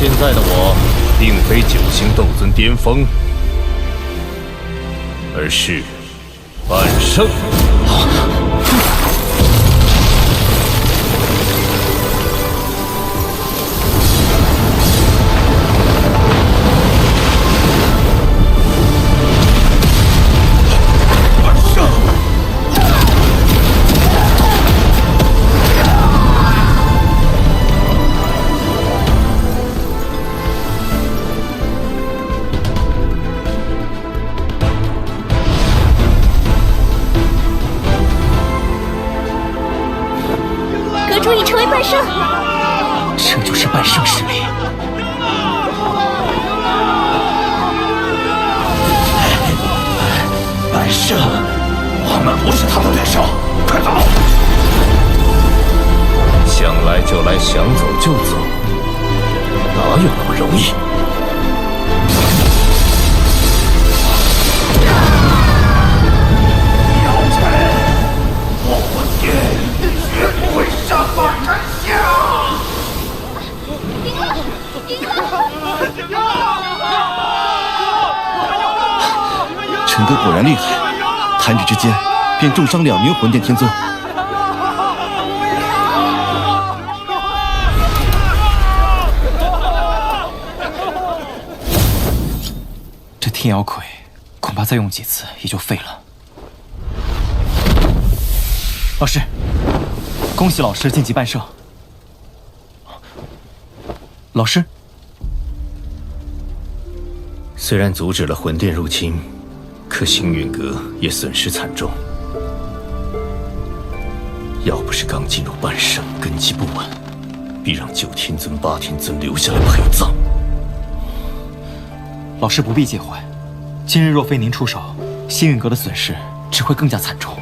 现在的我，并非九星斗尊巅峰，而是半圣。注意成为半圣，这就是半圣实力。半圣，我们不是他的对手，快走！想来就来，想走就走，哪有那么容易？妖臣，我混天绝不会善罢甘休！陈哥果然厉害，弹指之间便重伤2名魂殿天尊。这天妖魁恐怕再用几次也就废了。老师，恭喜老师晋级半圣。老师，虽然阻止了魂殿入侵，可星陨阁也损失惨重。要不是刚进入半圣，根基不稳，必让9天尊、8天尊留下来陪葬。老师不必介怀，今日若非您出手，星陨阁的损失只会更加惨重。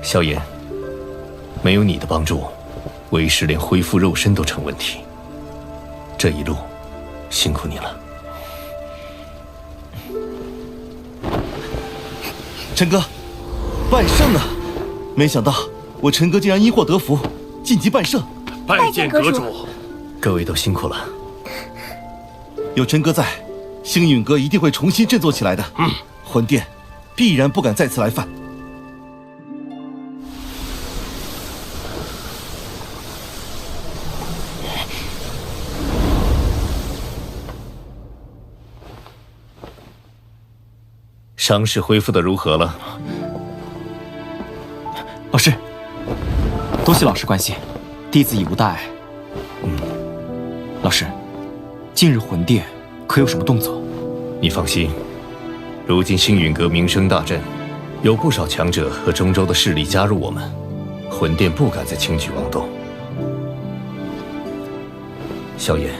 萧炎，没有你的帮助，为师连恢复肉身都成问题。这一路，辛苦你了。陈哥，半圣啊！没想到我陈哥竟然因祸得福，晋级半圣。拜见阁主。各位都辛苦了。有陈哥在，星陨阁一定会重新振作起来的。魂殿必然不敢再次来犯。伤势恢复的如何了？老师，多谢老师关心，弟子已无大碍。老师，近日魂殿可有什么动作？你放心，如今星陨阁名声大振，有不少强者和中州的势力加入我们，魂殿不敢再轻举妄动。萧炎，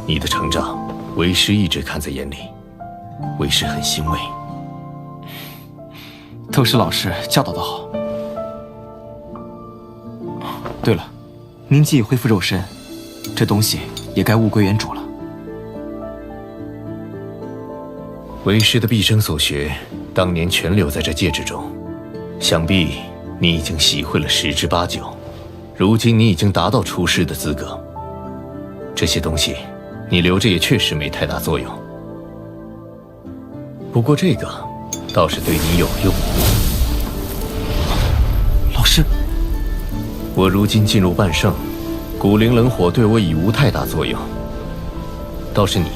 你的成长，为师一直看在眼里，为师很欣慰。都是老师教导得好。对了，您既已恢复肉身，这东西也该物归原主了。为师的毕生所学，当年全留在这戒指中，想必你已经习会了10之8九。如今你已经达到出师的资格，这些东西你留着也确实没太大作用。不过这个倒是对你有用。老师，我如今进入半圣，古灵冷火对我已无太大作用。倒是你，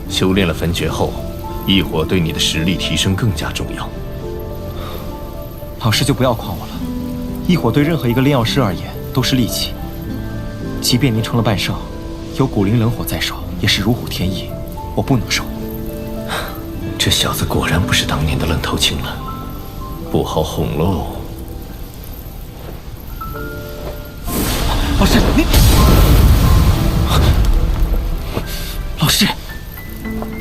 修炼了焚诀后，异火对你的实力提升更加重要。老师就不要夸我了，异火对任何一个炼药师而言都是利器。即便您成了半圣，有古灵冷火在手，也是如虎添翼，我不能受。这小子果然不是当年的愣头青了，不好哄喽。老师，你……老师，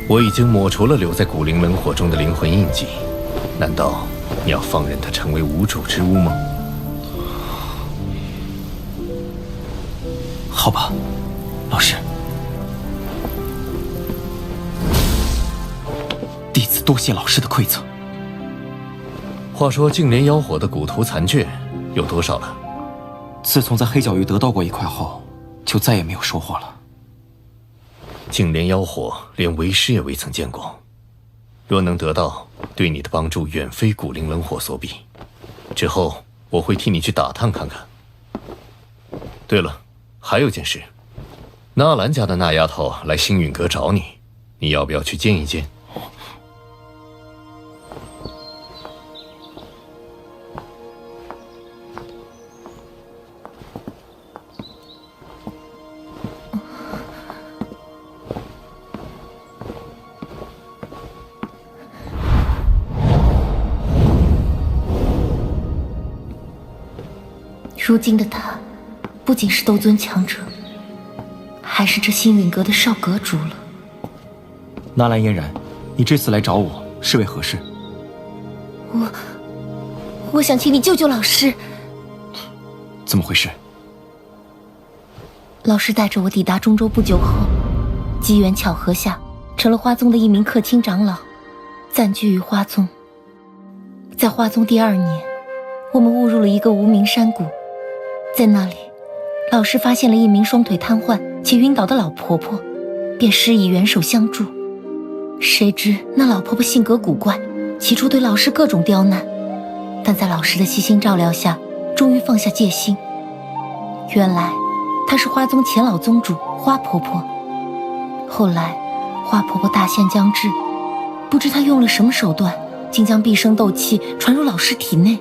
我已经抹除了留在古灵冷火中的灵魂印记，难道你要放任他成为无主之物吗？好吧，老师，弟子多谢老师的馈赠。话说净莲妖火的古图残卷有多少了？自从在黑角域得到过一块后，就再也没有收获了。净莲妖火，连为师也未曾见过。若能得到，对你的帮助远非古灵冷火所比。之后我会替你去打探看看。对了，还有件事，纳兰家的那丫头来星陨阁找你，你要不要去见一见？如今的他，不仅是斗尊强者，还是这星陨阁的少阁主了。纳兰嫣然，你这次来找我是为何事？我想请你救救老师。怎么回事？老师带着我抵达中州不久后，机缘巧合下，成了花宗的一名客卿长老，暂居于花宗。在花宗第2年，我们误入了一个无名山谷。在那里，老师发现了一名双腿瘫痪且晕倒的老婆婆，便施以援手相助。谁知那老婆婆性格古怪，起初对老师各种刁难，但在老师的细心照料下，终于放下戒心。原来她是花宗前老宗主花婆婆。后来花婆婆大限将至，不知她用了什么手段，竟将毕生斗气传入老师体内，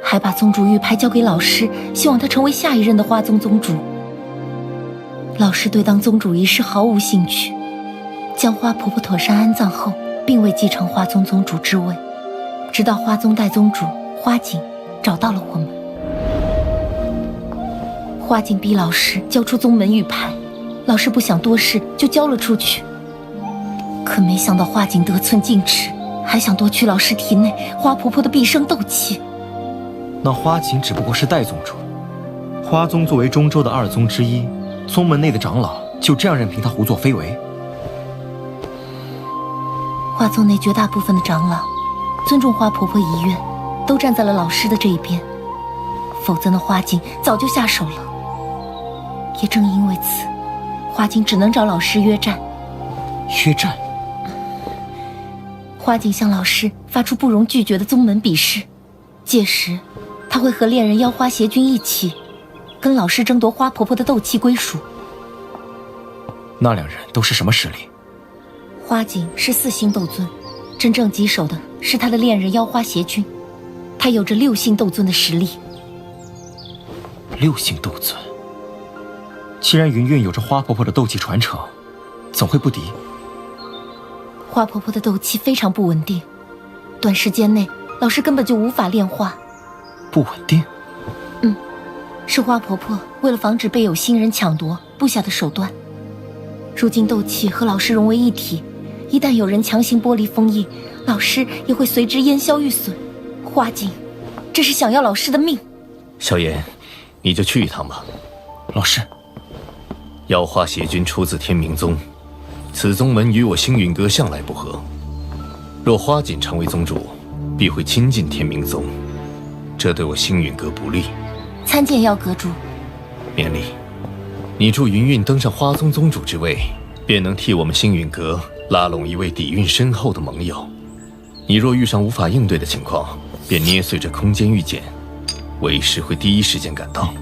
还把宗主玉牌交给老师，希望他成为下一任的花宗宗主。老师对当宗主一事毫无兴趣，将花婆婆妥善安葬后，并未继承花宗宗主之位。直到花宗代宗主花景找到了我们，花景逼老师交出宗门玉牌，老师不想多事，就交了出去。可没想到花景得寸进尺，还想夺取老师体内花婆婆的毕生斗气。那花景只不过是代宗主，花宗作为中州的2宗之一，宗门内的长老就这样任凭他胡作非为？花宗内绝大部分的长老尊重花婆婆遗愿，都站在了老师的这一边，否则那花景早就下手了。也正因为此，花景只能找老师约战。约战？花景向老师发出不容拒绝的宗门比试，届时他会和恋人妖花邪君一起，跟老师争夺花婆婆的斗气归属。那2人都是什么实力？花景是4星斗尊，真正棘手的是他的恋人妖花邪君，他有着6星斗尊的实力。6星斗尊？既然云韵有着花婆婆的斗气传承，怎会不敌？花婆婆的斗气非常不稳定，短时间内老师根本就无法炼化。不稳定？是花婆婆为了防止被有心人抢夺布下的手段。如今斗气和老师融为一体，一旦有人强行剥离封印，老师也会随之烟消玉损。花景这是想要老师的命。小妍，你就去一趟吧。老师，妖花邪君出自天明宗，此宗门与我星陨阁向来不和。若花锦成为宗主，必会亲近天明宗，这对我星陨阁不利。参见妖阁主。绵离，你助云韵登上花宗宗主之位，便能替我们星陨阁拉拢一位底蕴深厚的盟友。你若遇上无法应对的情况，便捏碎这空间玉简，为师会第一时间赶到。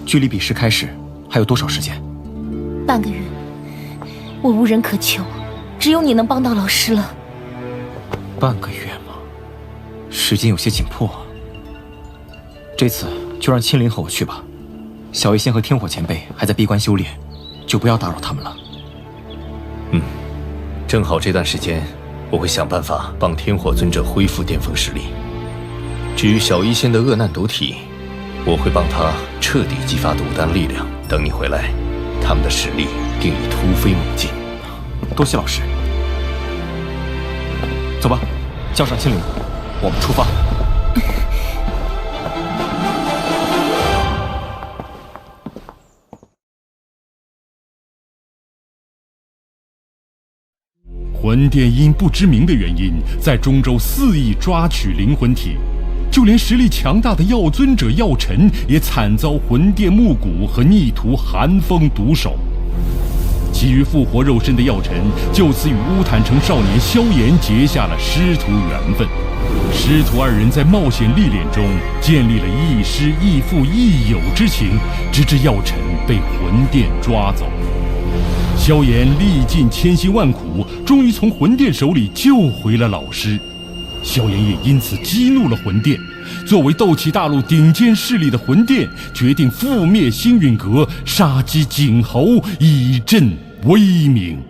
距离比试开始还有多少时间？半个月。我无人可求，只有你能帮到老师了。半个月吗？时间有些紧迫。这次就让青灵和我去吧，小医仙和天火前辈还在闭关修炼，就不要打扰他们了。正好这段时间，我会想办法帮天火尊者恢复巅峰实力。至于小医仙的恶难毒体，我会帮他彻底激发毒丹力量。等你回来，他们的实力定已突飞猛进。多谢老师。走吧，叫上青灵，我们出发。魂殿因不知名的原因，在中州肆意抓取灵魂体，就连实力强大的药尊者药尘也惨遭魂殿木蛊和逆徒寒风毒手。急于复活肉身的药尘，就此与乌坦城少年萧炎结下了师徒缘分。师徒二人在冒险历练中建立了亦师亦父亦友之情，直至药尘被魂殿抓走。萧炎历尽千辛万苦，终于从魂殿手里救回了老师。萧炎也因此激怒了魂殿。作为斗气大陆顶尖势力的魂殿，决定覆灭星陨阁，杀鸡儆猴，以振威名。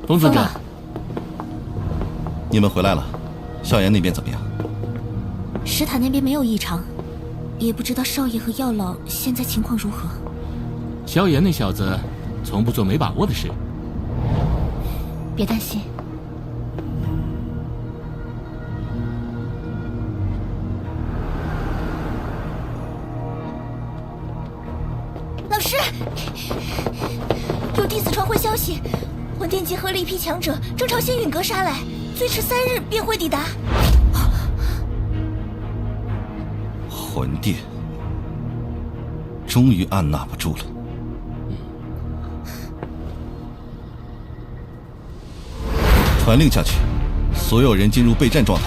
冯尊长，你们回来了，萧炎那边怎么样？石塔那边没有异常，也不知道少爷和药老现在情况如何。萧炎那小子从不做没把握的事。别担心。老师，有弟子传回消息，魂殿集合了一批强者，正朝星陨阁杀来，最迟3日便会抵达。魂殿终于按捺不住了。传令下去，所有人进入备战状态，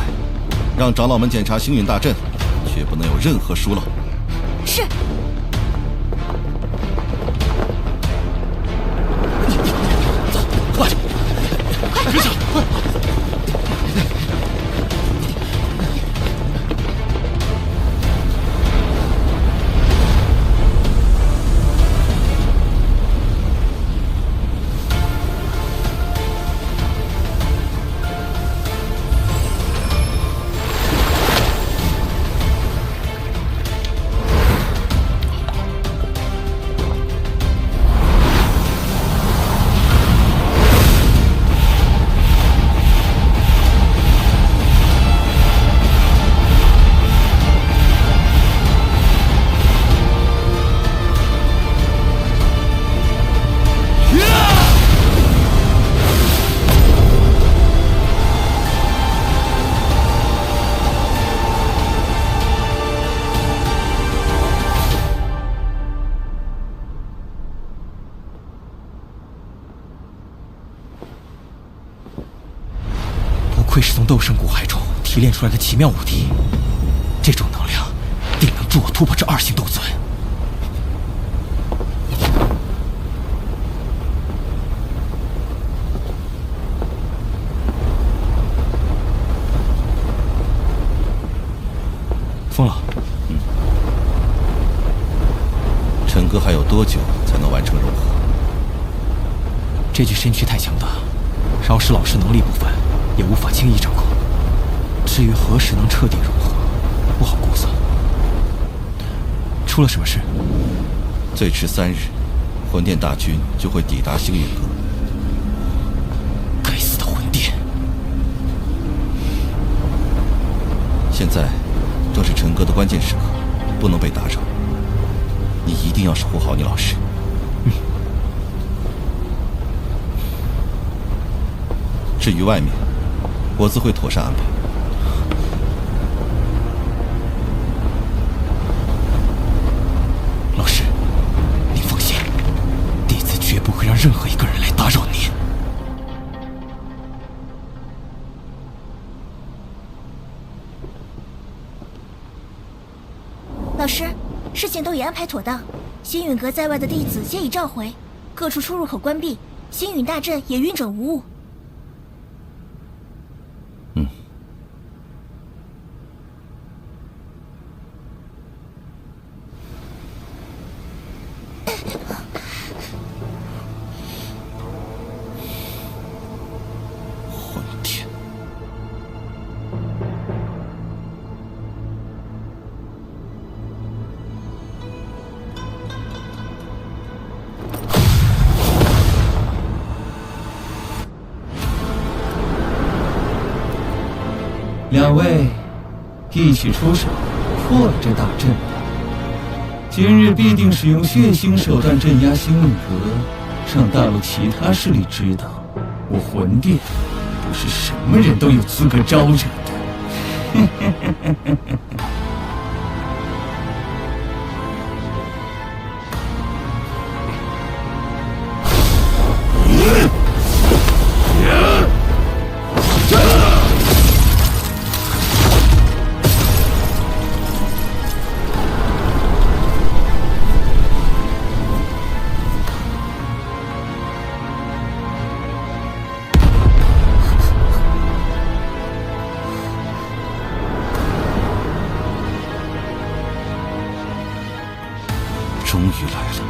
让长老们检查星陨大阵，绝不能有任何疏漏。是。别走，快！不愧是从斗圣骨骸中提炼出来的奇妙武体，这种能量定能助我突破这2星斗尊。风老，陈哥还有多久才能完成融合？这具身躯太强大，饶是老师能力不凡，也无法轻易掌控。至于何时能彻底融合，不好估算。出了什么事？最迟3日，魂殿大军就会抵达星陨阁。该死的魂殿！现在正是陈哥的关键时刻，不能被打扰。你一定要守护好你老师。至于外面，我自会妥善安排。老师，您放心，弟子绝不会让任何一个人来打扰您。老师，事情都已安排妥当，星陨阁在外的弟子皆已召回，各处出入口关闭，星陨大阵也运转无误。魂殿，两位一起出手破了这大阵吧。今日必定使用血腥手段镇压星陨阁，让大陆其他势力知道，我魂殿不是什么人都有资格招惹的。终于来了！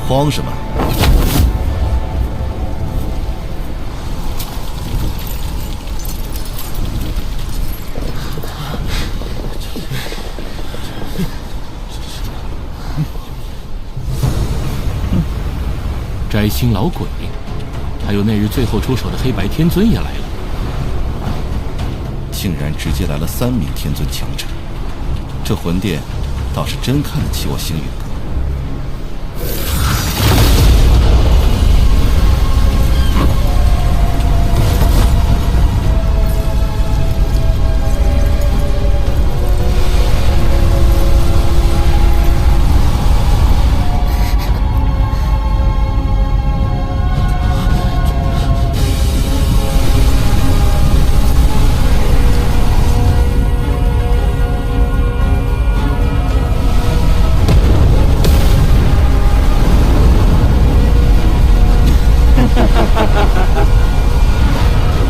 慌什么？摘星老鬼，还有那日最后出手的黑白天尊也来了，竟然直接来了3名天尊强者，这魂殿倒是真看得起我星陨阁。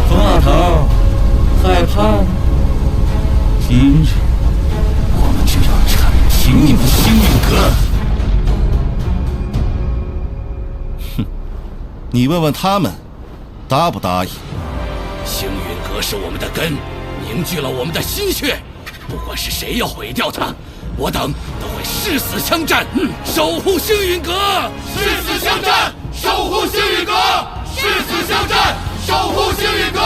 冯老头，害怕了？今日我们就要铲平你们星陨阁！哼，你问问他们，答不答应？星陨阁是我们的根，凝聚了我们的心血。不管是谁要毁掉它，我等都会誓死相战，守护星陨阁！誓死相战，守护星陨阁！誓死相战，守护星陨阁！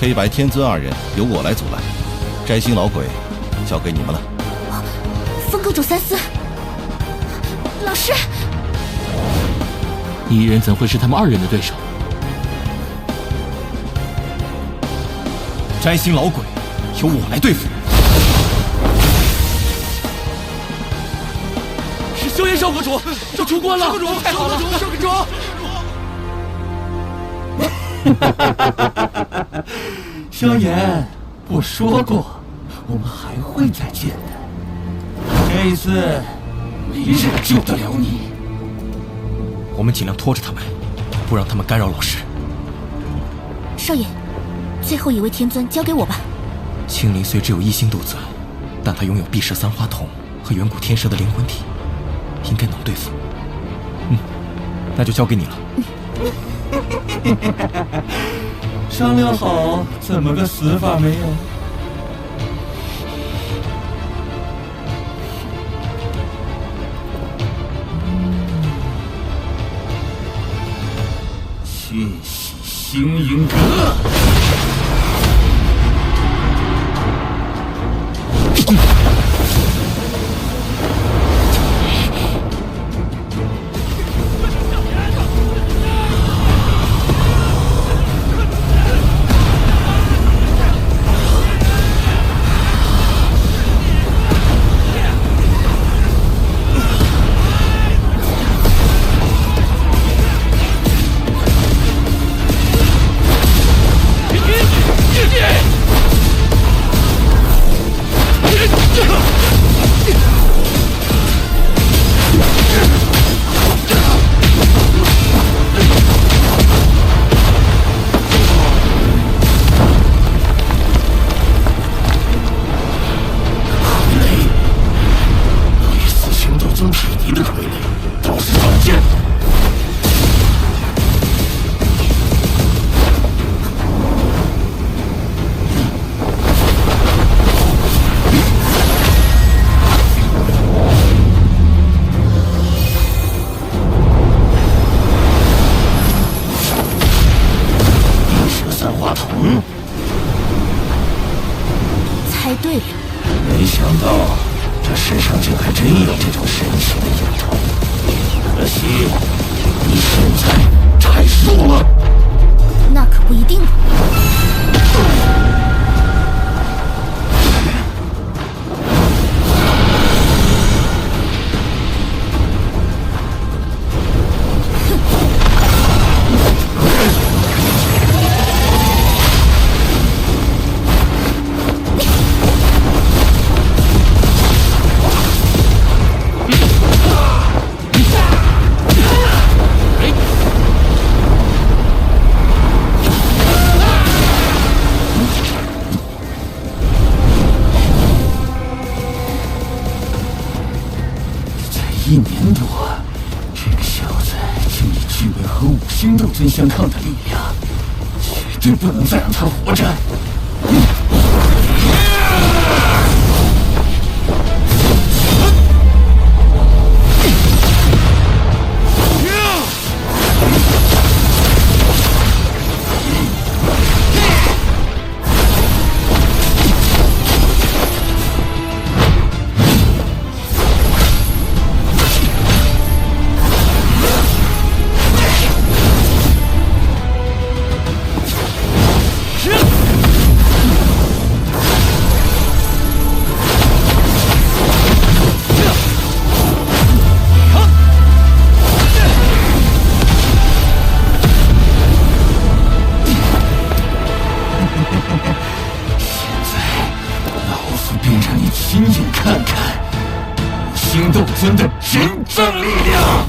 黑白天尊2人由我来阻拦，摘星老鬼交给你们了。风阁主三思，老师，一人怎会是他们2人的对手？摘星老鬼由我来对付。是萧炎少阁主，这出关了！少阁主，太好了！少阁主。萧炎，我说过，我们还会再见的。这一次，没人救得了你。我们尽量拖着他们，不让他们干扰老师。少爷，最后一位天尊交给我吧。青灵虽只有1星斗尊，但他拥有碧蛇3花瞳和远古天蛇的灵魂体，应该能对付。那就交给你了。商量好怎么个死法没有？血洗星陨阁！真有这种神奇的影头，可惜你现在太弱了。那可不一定。1年多，这个小子竟已具备和5星斗尊相抗的力量，绝对不能再让他活着。亲眼看看5星斗尊的真正力量。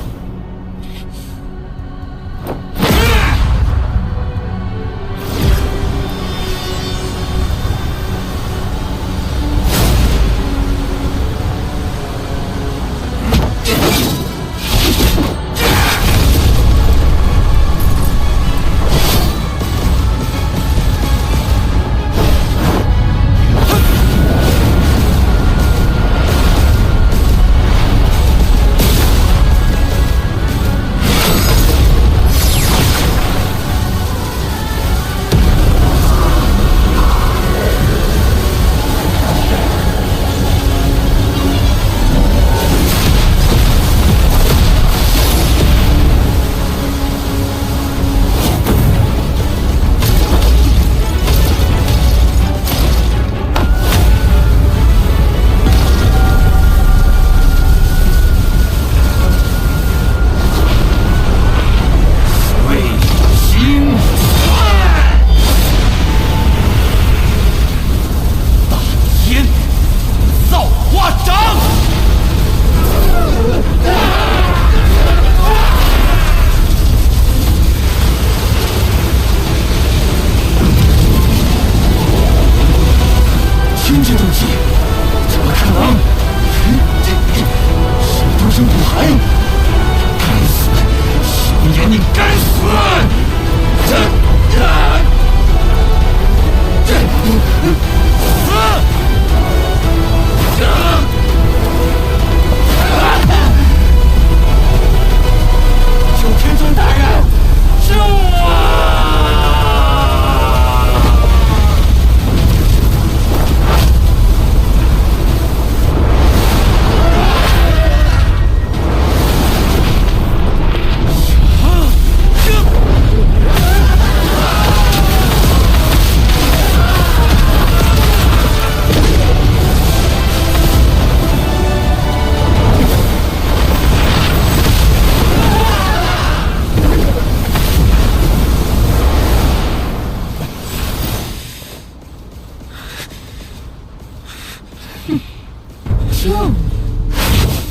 经济斗技，怎么可能？谁都生不寒！该死，萧炎，你该死！九天尊大人，救我！就你，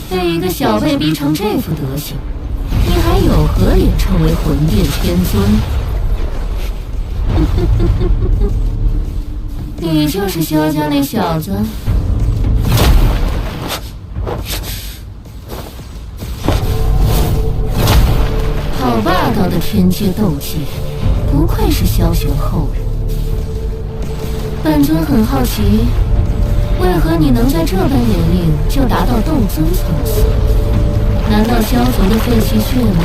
被一个小辈逼成这副德行，你还有何脸称为魂殿天尊？你就是萧家那小子？好霸道的天阶斗技，不愧是萧玄后人。本尊很好奇，为何你能在这般年龄就达到斗尊层次？难道萧族的废气血脉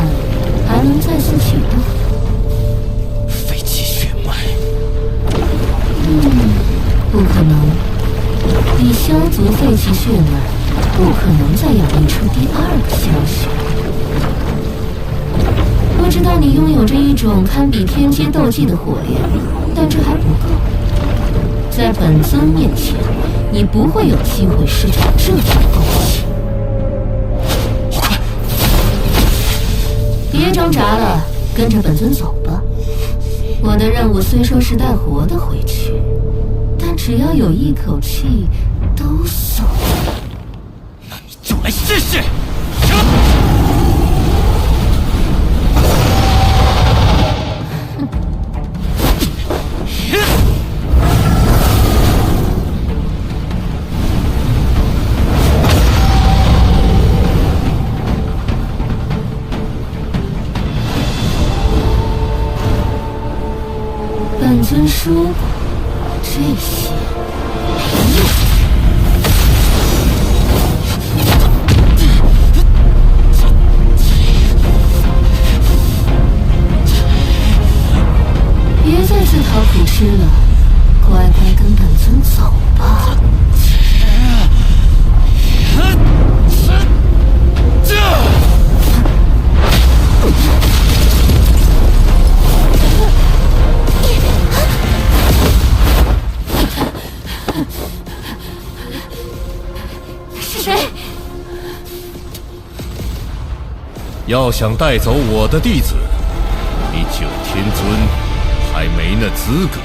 还能再次启动？废气血脉？不可能。以萧族废气血脉不可能再养育出第二个消息。我知道你拥有着一种堪比天阶斗技的火焰，但这还不够。在本尊面前，你不会有机会施展这种攻击。别挣扎了，跟着本尊走吧。我的任务虽说是带活的回去，但只要有一口气都送。那你就来试试。本尊说过，这些没用。别再自讨苦吃了，乖乖跟本尊走吧。是谁？要想带走我的弟子，你九天尊还没那资格。